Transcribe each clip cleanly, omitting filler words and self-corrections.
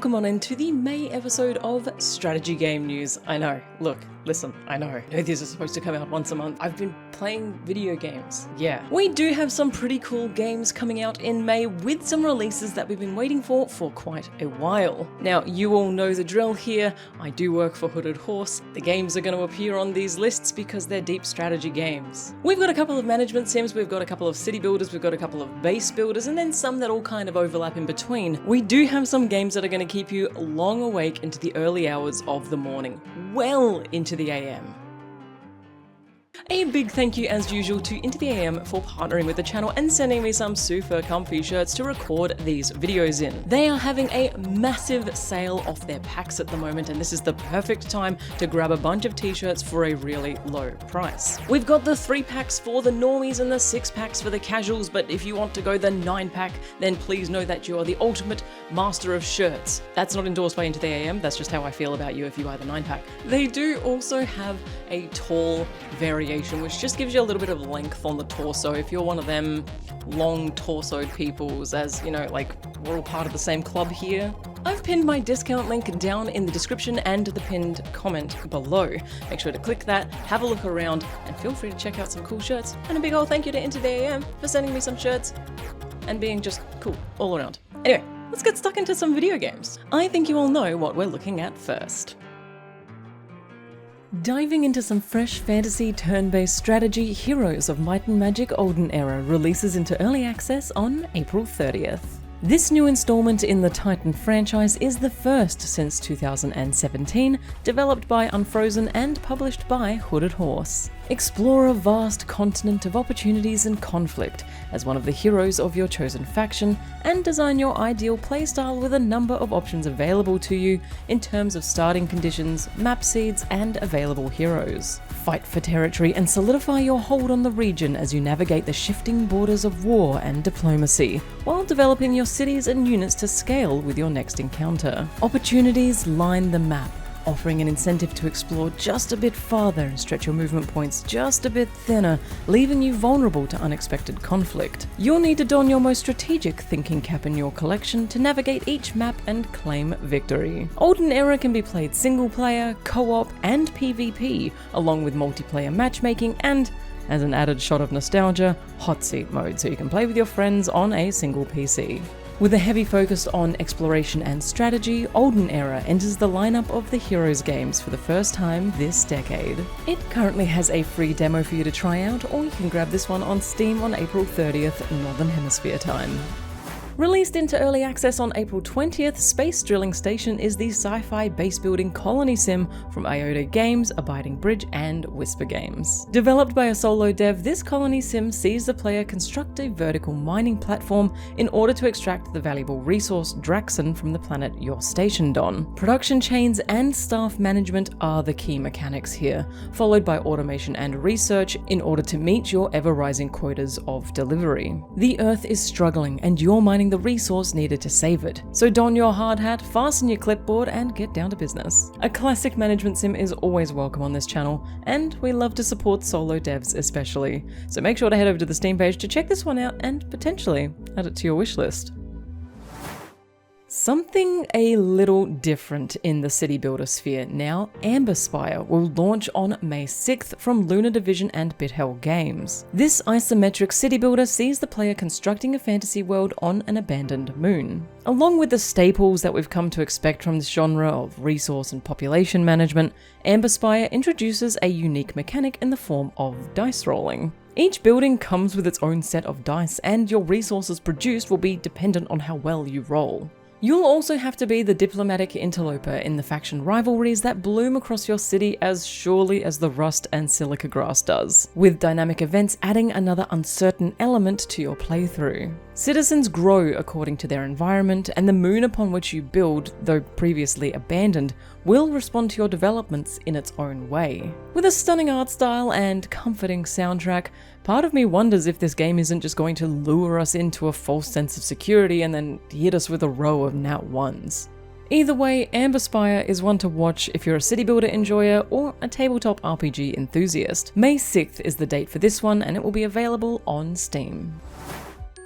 welcome on into the May episode of Strategy Game News. I know, look, listen, I know these are supposed to come out once a month. I've been playing video games. Yeah. We do have some pretty cool games coming out in May with some releases that we've been waiting for quite a while. Now, you all know the drill here. I do work for Hooded Horse. The games are going to appear on these lists because they're deep strategy games. We've got a couple of management sims, we've got a couple of city builders, we've got a couple of base builders, and then some that all kind of overlap in between. We do have some games that are going to keep you long awake into the early hours of the morning, well into the AM. A big thank you as usual to Into the AM for partnering with the channel and sending me some super comfy shirts to record these videos in. They are having a massive sale off their packs at the moment, and this is the perfect time to grab a bunch of t-shirts for a really low price. We've got the 3-packs for the normies and the 6-packs for the casuals, but if you want to go the 9-pack, then please know that you are the ultimate master of shirts. That's not endorsed by Into the AM, that's just how I feel about you if you buy the 9-pack. They do also have a tall variation, which just gives you a little bit of length on the torso if you're one of them long torsoed peoples, as you know, like we're all part of the same club here. I've pinned my discount link down in the description and the pinned comment below. Make sure to click that, have a look around, and feel free to check out some cool shirts. And a big old thank you to Into the AM for sending me some shirts and being just cool all around. Anyway, let's get stuck into some video games. I think you all know what we're looking at first. Diving into some fresh fantasy turn-based strategy, Heroes of Might and Magic Olden Era releases into early access on April 30th. This new installment in the Titan franchise is the first since 2017, developed by Unfrozen and published by Hooded Horse. Explore a vast continent of opportunities and conflict as one of the heroes of your chosen faction, and design your ideal playstyle with a number of options available to you in terms of starting conditions, map seeds, and available heroes. Fight for territory and solidify your hold on the region as you navigate the shifting borders of war and diplomacy, while developing your cities and units to scale with your next encounter. Opportunities line the map, offering an incentive to explore just a bit farther and stretch your movement points just a bit thinner, leaving you vulnerable to unexpected conflict. You'll need to don your most strategic thinking cap in your collection to navigate each map and claim victory. Olden Era can be played single player, co-op, and PvP, along with multiplayer matchmaking and, as an added shot of nostalgia, hot seat mode, so you can play with your friends on a single PC. With a heavy focus on exploration and strategy, Olden Era enters the lineup of the Heroes games for the first time this decade. It currently has a free demo for you to try out, or you can grab this one on Steam on April 30th, Northern Hemisphere time. Released into early access on April 20th, Space Drilling Station is the sci-fi base-building colony sim from Iota Games, Abiding Bridge, and Whisper Games. Developed by a solo dev, this colony sim sees the player construct a vertical mining platform in order to extract the valuable resource Draxon from the planet you're stationed on. Production chains and staff management are the key mechanics here, followed by automation and research in order to meet your ever-rising quotas of delivery. The Earth is struggling, and you're mining the resource needed to save it. So don your hard hat, fasten your clipboard, and get down to business. A classic management sim is always welcome on this channel, and we love to support solo devs especially. So make sure to head over to the Steam page to check this one out and potentially add it to your wishlist. Something a little different in the city builder sphere now, Amberspire will launch on May 6th from Lunar Division and BitHell Games. This isometric city builder sees the player constructing a fantasy world on an abandoned moon. Along with the staples that we've come to expect from this genre of resource and population management, Amberspire introduces a unique mechanic in the form of dice rolling. Each building comes with its own set of dice, and your resources produced will be dependent on how well you roll. You'll also have to be the diplomatic interloper in the faction rivalries that bloom across your city as surely as the rust and silica grass does, with dynamic events adding another uncertain element to your playthrough. Citizens grow according to their environment, and the moon upon which you build, though previously abandoned, will respond to your developments in its own way. With a stunning art style and comforting soundtrack, part of me wonders if this game isn't just going to lure us into a false sense of security and then hit us with a row of nat ones. Either way, Amberspire is one to watch if you're a city builder enjoyer or a tabletop RPG enthusiast. May 6th is the date for this one, and it will be available on Steam.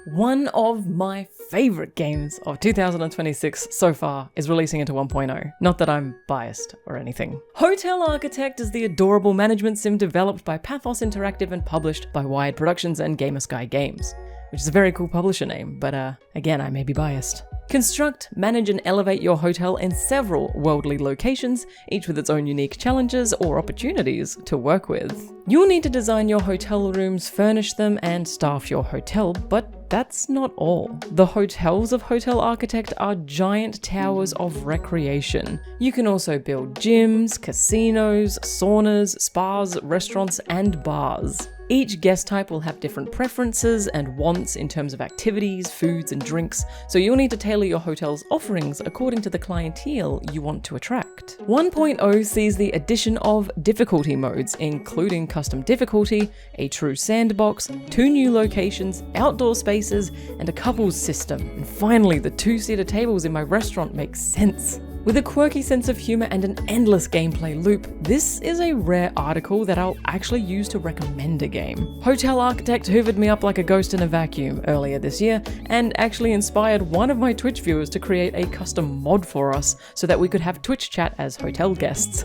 One of my favorite games of 2026 so far is releasing into 1.0. Not that I'm biased or anything. Hotel Architect is the adorable management sim developed by Pathos Interactive and published by Wired Productions and ReneeSky Games, which is a very cool publisher name, but again, I may be biased. Construct, manage and elevate your hotel in several worldly locations, each with its own unique challenges or opportunities to work with. You'll need to design your hotel rooms, furnish them, and staff your hotel, but that's not all. The hotels of Hotel Architect are giant towers of recreation. You can also build gyms, casinos, saunas, spas, restaurants, and bars. Each guest type will have different preferences and wants in terms of activities, foods, and drinks, so you'll need to tailor your hotel's offerings according to the clientele you want to attract. 1.0 sees the addition of difficulty modes, including custom difficulty, a true sandbox, 2 new locations, outdoor spaces, and a couples system. And finally, the 2-seater tables in my restaurant make sense. With a quirky sense of humor and an endless gameplay loop, this is a rare article that I'll actually use to recommend a game. Hotel Architect hoovered me up like a ghost in a vacuum earlier this year, and actually inspired one of my Twitch viewers to create a custom mod for us so that we could have Twitch chat as hotel guests.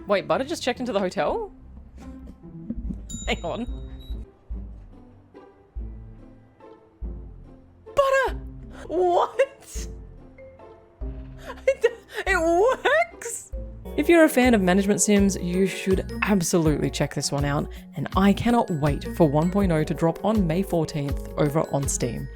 Wait, Butter just checked into the hotel? Hang on. Butter! What? It works! If you're a fan of management sims, you should absolutely check this one out, and I cannot wait for 1.0 to drop on May 14th over on Steam.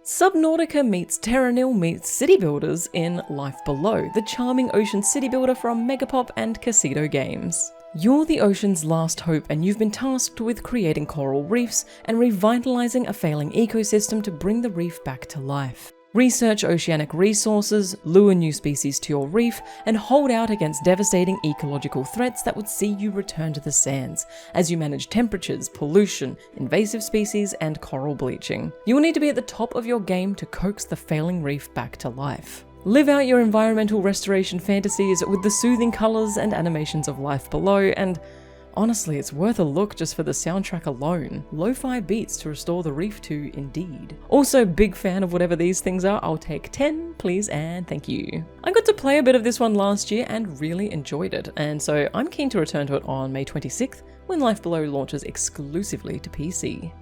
Subnautica meets Terranil meets City Builders in Life Below, the charming ocean city builder from Megapop and Casito Games. You're the ocean's last hope, and you've been tasked with creating coral reefs and revitalizing a failing ecosystem to bring the reef back to life. Research oceanic resources, lure new species to your reef, and hold out against devastating ecological threats that would see you return to the sands, as you manage temperatures, pollution, invasive species, and coral bleaching. You will need to be at the top of your game to coax the failing reef back to life. Live out your environmental restoration fantasies with the soothing colours and animations of Life Below, and honestly, it's worth a look just for the soundtrack alone. Lo-fi beats to restore the reef to Indeed. Also, big fan of whatever these things are, I'll take 10, please and thank you. I got to play a bit of this one last year and really enjoyed it, and so I'm keen to return to it on May 26th when Life Below launches exclusively to PC.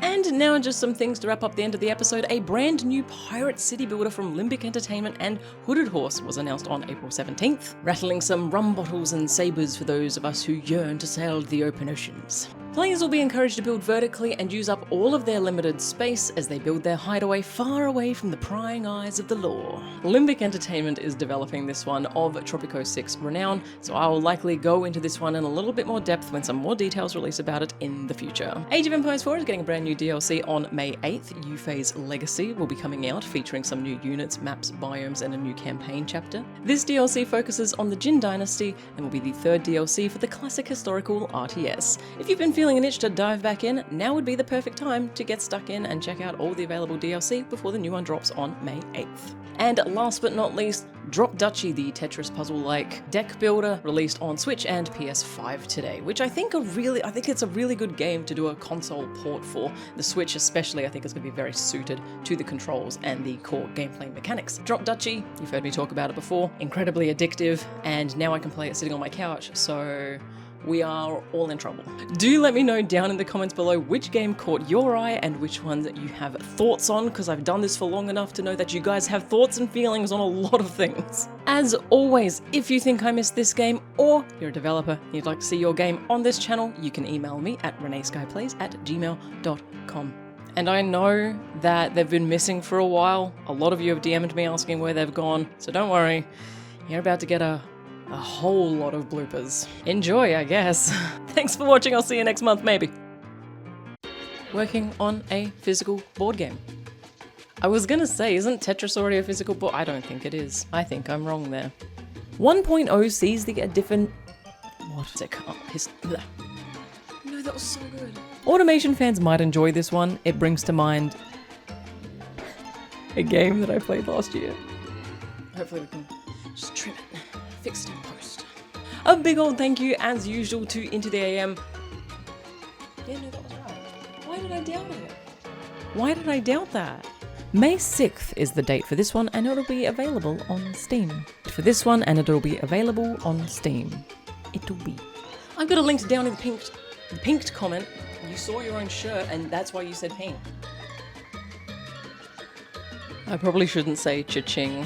And now just some things to wrap up the end of the episode. A brand new pirate city builder from Limbic Entertainment and Hooded Horse was announced on April 17th, rattling some rum bottles and sabres for those of us who yearn to sail the open oceans. Players will be encouraged to build vertically and use up all of their limited space as they build their hideaway far away from the prying eyes of the law. Limbic Entertainment is developing this one of Tropico 6 renown, so I will likely go into this one in a little bit more depth when some more details release about it in the future. Age of Empires 4 is getting a brand new DLC on May 8th. Euphase Legacy will be coming out, featuring some new units, maps, biomes, and a new campaign chapter. This DLC focuses on the Jin Dynasty and will be the 3rd DLC for the classic historical RTS. If you've been feeling an itch to dive back in, now would be the perfect time to get stuck in and check out all the available DLC before the new one drops on May 8th. And last but not least, drop Duchy, the Tetris puzzle-like deck builder, released on Switch and PS5 today, which I think it's a really good game to do a console port for. The Switch especially, I think, is going to be very suited to the controls and the core gameplay mechanics. Drop Duchy, you've heard me talk about it before, incredibly addictive, and now I can play it sitting on my couch, so we are all in trouble. Do let me know down in the comments below which game caught your eye and which ones you have thoughts on, because I've done this for long enough to know that you guys have thoughts and feelings on a lot of things. As always, if you think I missed this game, or you're a developer and you'd like to see your game on this channel, you can email me at reneeskyplays@gmail.com. And I know that they've been missing for a while. A lot of you have DM'd me asking where they've gone, so don't worry, you're about to get a whole lot of bloopers. Enjoy, I guess. Thanks for watching, I'll see you next month, maybe. Working on a physical board game. I was gonna say, isn't Tetris already a physical board? I don't think it is. I think I'm wrong there. 1.0 sees the different... What's it called? No, that was so good. Automation fans might enjoy this one. It brings to mind a game that I played last year. Hopefully we can just trim it. Fixed in post. A big old thank you, as usual, to Into the AM. Yeah, no, that was right. Why did I doubt it? Why did I doubt that? May 6th is the date for this one, and it'll be available on Steam. It'll be. I've got a link down in the pinked comment. You saw your own shirt, and that's why you said pink. I probably shouldn't say cha-ching.